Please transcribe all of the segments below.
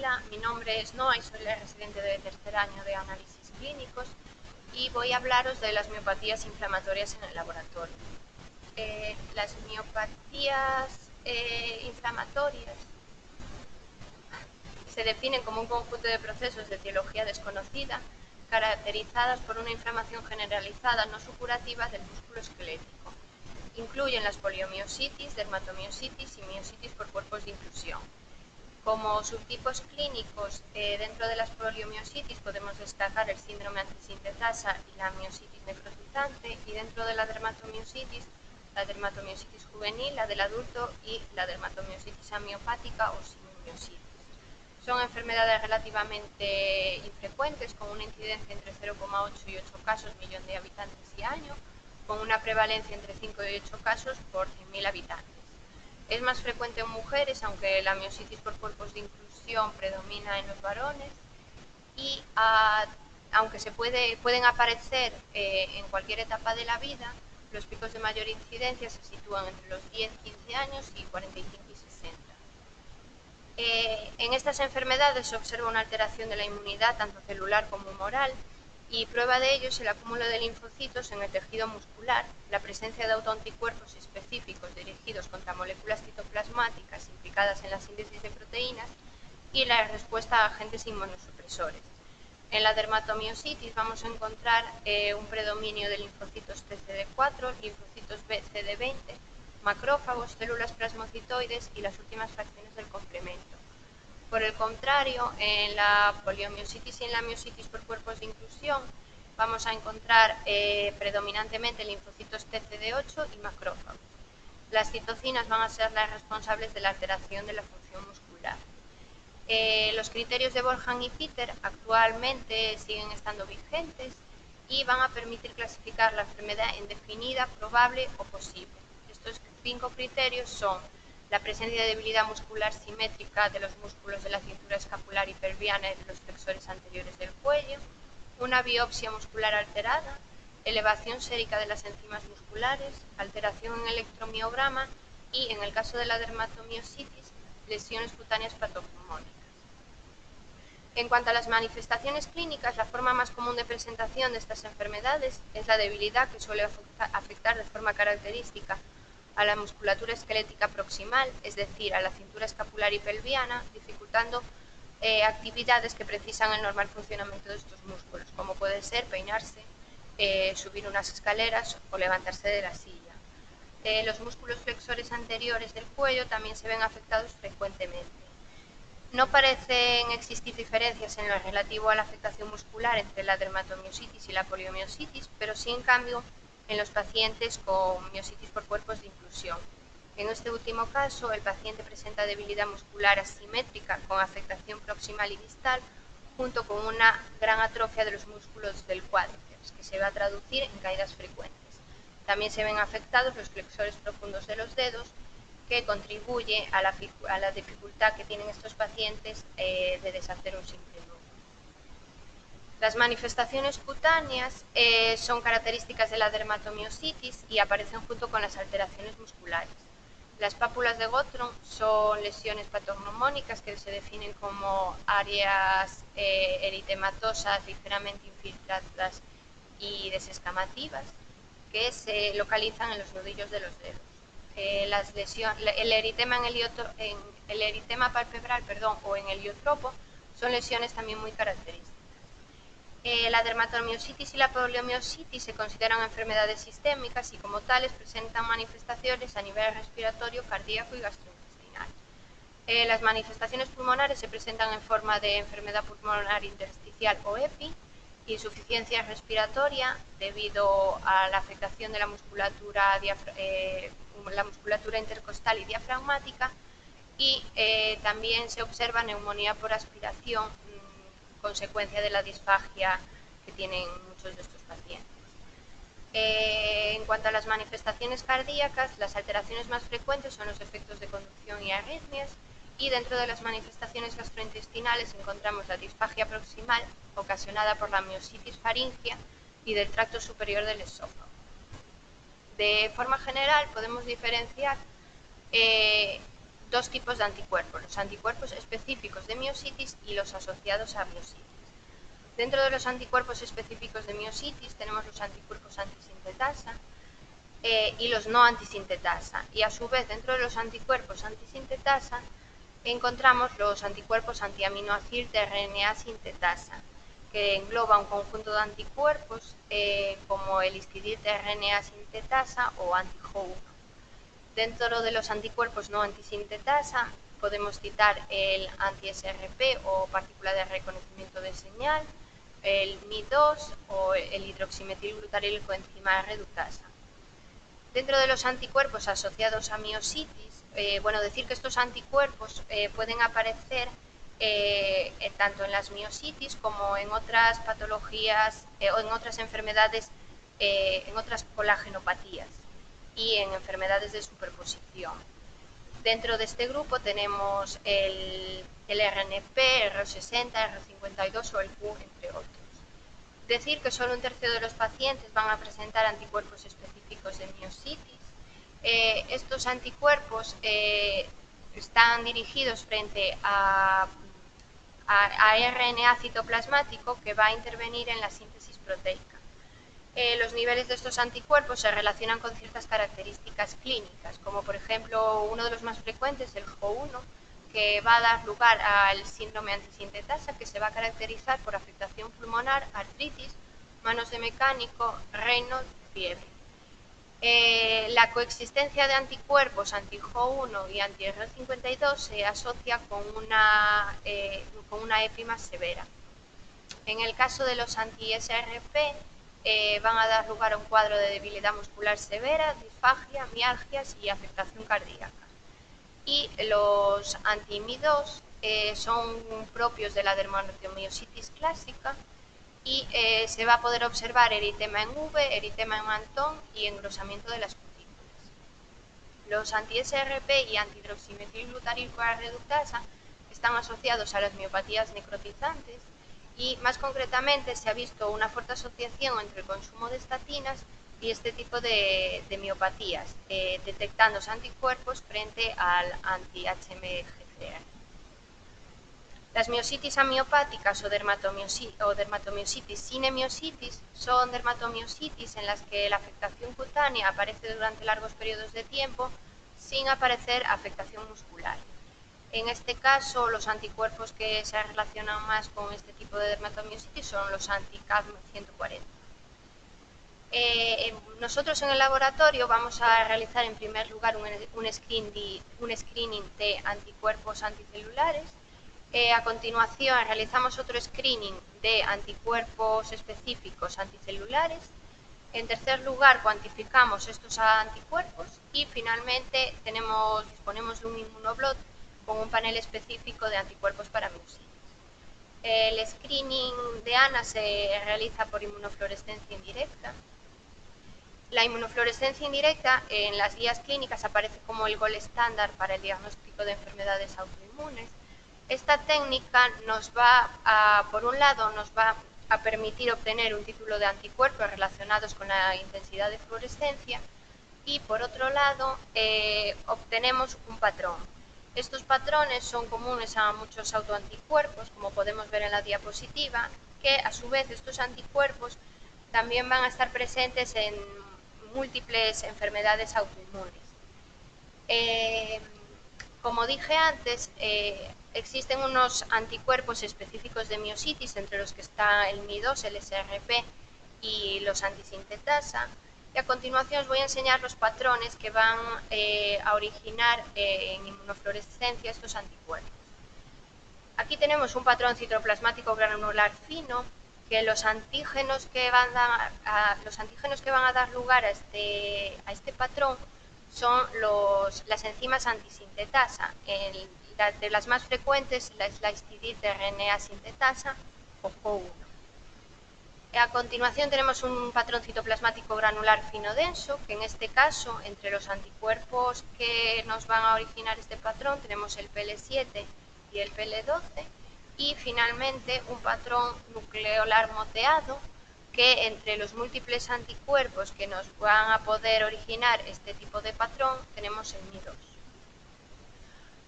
Hola, mi nombre es Noa y soy la residente de tercer año de análisis clínicos y voy a hablaros de las miopatías inflamatorias en el laboratorio. Las miopatías inflamatorias se definen como un conjunto de procesos de etiología desconocida caracterizadas por una inflamación generalizada no supurativa del músculo esquelético. Incluyen las poliomiositis, dermatomiositis y miositis por cuerpos de inclusión. Como subtipos clínicos, dentro de las poliomiositis podemos destacar el síndrome antisintetasa y la miositis necrotizante, y dentro de la dermatomiositis juvenil, la del adulto y la dermatomiositis amiopática o sinomiositis. Son enfermedades relativamente infrecuentes, con una incidencia entre 0,8 y 8 casos millón de habitantes y año, con una prevalencia entre 5 y 8 casos por 100.000 habitantes. Es más frecuente en mujeres, aunque la miositis por cuerpos de inclusión predomina en los varones, y aunque pueden aparecer en cualquier etapa de la vida, los picos de mayor incidencia se sitúan entre los 10-15 años y 45 y 60. En estas enfermedades se observa una alteración de la inmunidad, tanto celular como humoral, y prueba de ello es el acúmulo de linfocitos en el tejido muscular, la presencia de autoanticuerpos específicos dirigidos contra moléculas citoplasmáticas implicadas en la síntesis de proteínas y la respuesta a agentes inmunosupresores. En la dermatomiositis vamos a encontrar un predominio de linfocitos TCD4, linfocitos CD20, macrófagos, células plasmocitoides y las últimas fracciones del complemento. Por el contrario, en la poliomiositis y en la miositis por cuerpos de inclusión vamos a encontrar predominantemente linfocitos TCD8 y macrófagos. Las citocinas van a ser las responsables de la alteración de la función muscular. Los criterios de Bolhan y Peter actualmente siguen estando vigentes y van a permitir clasificar la enfermedad en definida, probable o posible. Estos 5 criterios son la presencia de debilidad muscular simétrica de los músculos de la cintura escapular y pelviana y de los flexores anteriores del cuello, una biopsia muscular alterada, elevación sérica de las enzimas musculares, alteración en electromiograma y, en el caso de la dermatomiositis, lesiones cutáneas patognomónicas. En cuanto a las manifestaciones clínicas, la forma más común de presentación de estas enfermedades es la debilidad, que suele afectar de forma característica a la musculatura esquelética proximal, es decir, a la cintura escapular y pelviana, dificultando actividades que precisan el normal funcionamiento de estos músculos, como puede ser peinarse, subir unas escaleras o levantarse de la silla. Los músculos flexores anteriores del cuello también se ven afectados frecuentemente. No parecen existir diferencias en lo relativo a la afectación muscular entre la dermatomiositis y la poliomiositis, pero sí, en cambio, en los pacientes con miositis por cuerpos de inclusión. En este último caso, el paciente presenta debilidad muscular asimétrica con afectación proximal y distal, junto con una gran atrofia de los músculos del cuádriceps, que se va a traducir en caídas frecuentes. También se ven afectados los flexores profundos de los dedos, que contribuye a la dificultad que tienen estos pacientes de deshacer un simple nudo. Las manifestaciones cutáneas son características de la dermatomiositis y aparecen junto con las alteraciones musculares. Las pápulas de Gottron son lesiones patognomónicas que se definen como áreas eritematosas ligeramente infiltradas y desescamativas que se localizan en los nudillos de los dedos. El eritema palpebral o en heliotropo son lesiones también muy características. La dermatomiositis y la poliomiositis se consideran enfermedades sistémicas y, como tales, presentan manifestaciones a nivel respiratorio, cardíaco y gastrointestinal. Las manifestaciones pulmonares se presentan en forma de enfermedad pulmonar intersticial o EPI, insuficiencia respiratoria debido a la afectación de la musculatura intercostal y diafragmática, y también se observa neumonía por aspiración, consecuencia de la disfagia que tienen muchos de estos pacientes. En cuanto a las manifestaciones cardíacas, las alteraciones más frecuentes son los efectos de conducción y arritmias, y dentro de las manifestaciones gastrointestinales encontramos la disfagia proximal, ocasionada por la miositis faríngea y del tracto superior del esófago. De forma general, podemos diferenciar dos tipos de anticuerpos, los anticuerpos específicos de miositis y los asociados a miositis. Dentro de los anticuerpos específicos de miositis tenemos los anticuerpos antisintetasa y los no antisintetasa. Y a su vez, dentro de los anticuerpos antisintetasa encontramos los anticuerpos antiaminoácido de RNA sintetasa, que engloba un conjunto de anticuerpos como el histidil de RNA sintetasa o anti-HO1. Dentro de los anticuerpos no antisintetasa podemos citar el anti-SRP o partícula de reconocimiento de señal, el Mi2 o el hidroximetilglutaril coenzima reductasa. Dentro de los anticuerpos asociados a miositis, decir que estos anticuerpos pueden aparecer tanto en las miositis como en otras patologías o en otras enfermedades, en otras colagenopatías y en enfermedades de superposición. Dentro de este grupo tenemos el RNP, el R60, R52 o el Q, entre otros. Decir que solo un tercio de los pacientes van a presentar anticuerpos específicos de miositis. Estos anticuerpos están dirigidos frente a RNA citoplasmático que va a intervenir en la síntesis proteica. Los niveles de estos anticuerpos se relacionan con ciertas características clínicas, como por ejemplo uno de los más frecuentes, el HO1, que va a dar lugar al síndrome antisintetasa, que se va a caracterizar por afectación pulmonar, artritis, manos de mecánico, Raynaud, fiebre. La coexistencia de anticuerpos anti-HO1 y anti-R52 se asocia con una EPI más severa. En el caso de los anti-SRP, van a dar lugar a un cuadro de debilidad muscular severa, disfagia, mialgias y afectación cardíaca. Y los anti-Mi2 son propios de la dermatomiositis clásica y se va a poder observar eritema en V, eritema en mantón y engrosamiento de las cutículas. Los anti-SRP y anti-hidroximetilglutaril-CoA reductasa están asociados a las miopatías necrotizantes y más concretamente se ha visto una fuerte asociación entre el consumo de estatinas y este tipo de miopatías, detectándose anticuerpos frente al anti-HMGCR. Las miositis amiopáticas o dermatomiositis sin hemiositis son dermatomiositis en las que la afectación cutánea aparece durante largos periodos de tiempo sin aparecer afectación muscular. En este caso, los anticuerpos que se relacionan más con este tipo de dermatomiositis son los anti-CAD140. Nosotros en el laboratorio vamos a realizar en primer lugar un screening de anticuerpos anticelulares. A continuación realizamos otro screening de anticuerpos específicos anticelulares. En tercer lugar, cuantificamos estos anticuerpos y finalmente disponemos de un inmunoblot con un panel específico de anticuerpos para miositis. El screening de ANA se realiza por inmunofluorescencia indirecta. La inmunofluorescencia indirecta en las guías clínicas aparece como el gold estándar para el diagnóstico de enfermedades autoinmunes. Esta técnica por un lado, nos va a permitir obtener un título de anticuerpos relacionados con la intensidad de fluorescencia y por otro lado obtenemos un patrón. Estos patrones son comunes a muchos autoanticuerpos, como podemos ver en la diapositiva, que a su vez estos anticuerpos también van a estar presentes en múltiples enfermedades autoinmunes. Como dije antes, existen unos anticuerpos específicos de miositis, entre los que está el Mi2, el SRP y los antisintetasa. Y a continuación os voy a enseñar los patrones que van a originar en inmunofluorescencia estos anticuerpos. Aquí tenemos un patrón citoplasmático granular fino, que los antígenos que van a dar lugar a este patrón son las enzimas antisintetasa. De las más frecuentes es la histidil de RNA sintetasa o HO1. A continuación tenemos un patrón citoplasmático granular fino denso, que en este caso, entre los anticuerpos que nos van a originar este patrón, tenemos el PL7 y el PL12, y finalmente un patrón nucleolar moteado, que entre los múltiples anticuerpos que nos van a poder originar este tipo de patrón, tenemos el Mi2.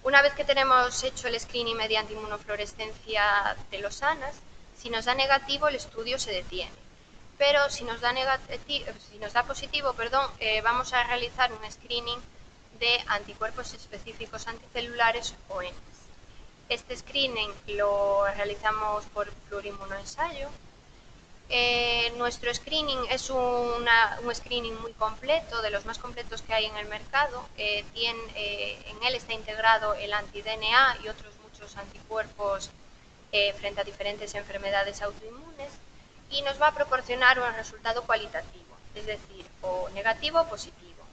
Una vez que tenemos hecho el screening mediante inmunofluorescencia de los ANAS, si nos da negativo, el estudio se detiene. Pero si nos da positivo, vamos a realizar un screening de anticuerpos específicos anticelulares o ENES. Este screening lo realizamos por fluorinmunoensayo. Nuestro screening es un screening muy completo, de los más completos que hay en el mercado. En él está integrado el anti-DNA y otros muchos anticuerpos frente a diferentes enfermedades autoinmunes, y nos va a proporcionar un resultado cualitativo, es decir, o negativo o positivo.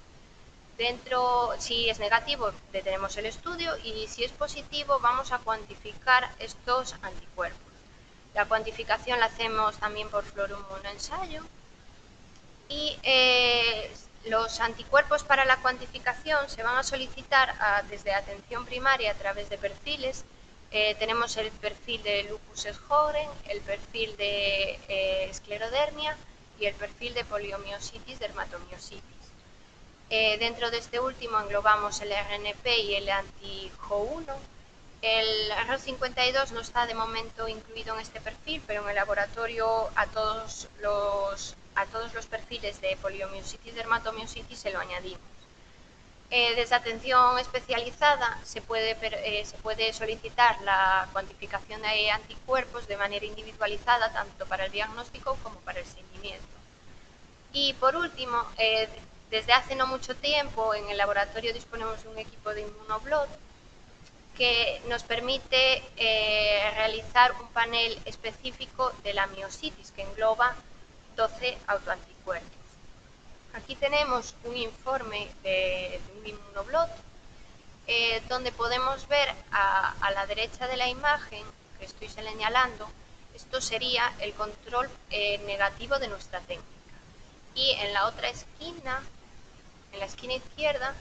Si es negativo, detenemos el estudio, y si es positivo, vamos a cuantificar estos anticuerpos. La cuantificación la hacemos también por fluorinmunoensayo, y los anticuerpos para la cuantificación se van a solicitar desde atención primaria a través de perfiles. Tenemos el perfil de lupus Sjögren, el perfil de esclerodermia y el perfil de poliomiositis dermatomiositis. Dentro de este último englobamos el RNP y el anti-Jo1. El RO52 no está de momento incluido en este perfil, pero en el laboratorio a todos los perfiles de poliomiositis dermatomiositis se lo añadimos. Desde atención especializada se puede solicitar la cuantificación de anticuerpos de manera individualizada, tanto para el diagnóstico como para el seguimiento. Y por último, desde hace no mucho tiempo en el laboratorio disponemos de un equipo de Immunoblot que nos permite realizar un panel específico de la miositis que engloba 12 autoanticuerpos. Aquí tenemos un informe de un Immunoblot donde podemos ver a la derecha de la imagen que estoy señalando. Esto sería el control negativo de nuestra técnica. Y en la otra esquina, en la esquina izquierda,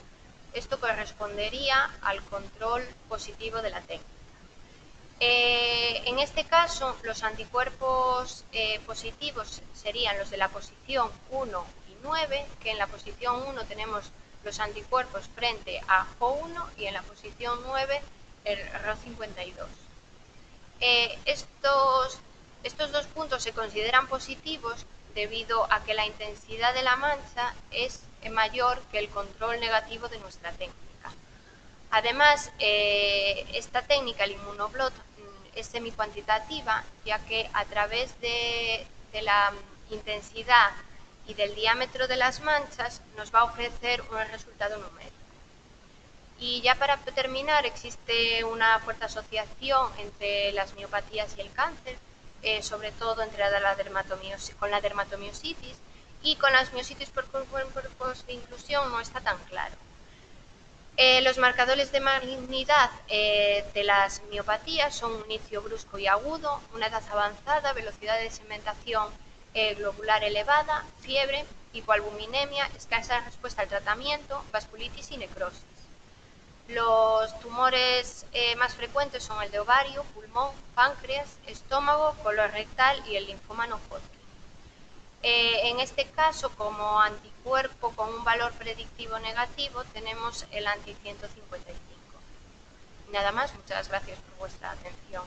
esto correspondería al control positivo de la técnica. En este caso, los anticuerpos positivos serían los de la posición 1 y 9, que en la posición 1 tenemos los anticuerpos frente a Jo1 y en la posición 9 el RO52. Estos dos puntos se consideran positivos debido a que la intensidad de la mancha es mayor que el control negativo de nuestra técnica. Además, esta técnica, el Immunoblot, es semicuantitativa, ya que a través de la intensidad y del diámetro de las manchas nos va a ofrecer un resultado numérico. Y ya para terminar, existe una fuerte asociación entre las miopatías y el cáncer, sobre todo con la dermatomiositis, y con las miositis por cuerpos de inclusión no está tan claro. Los marcadores de malignidad de las miopatías son un inicio brusco y agudo, una edad avanzada, velocidad de segmentación globular elevada, fiebre, hipoalbuminemia, escasa respuesta al tratamiento, vasculitis y necrosis. Los tumores más frecuentes son el de ovario, pulmón, páncreas, estómago, colorectal y el linfoma no Hodgkin. En este caso, como anticuerpo con un valor predictivo negativo, tenemos el anti-155. Nada más, muchas gracias por vuestra atención.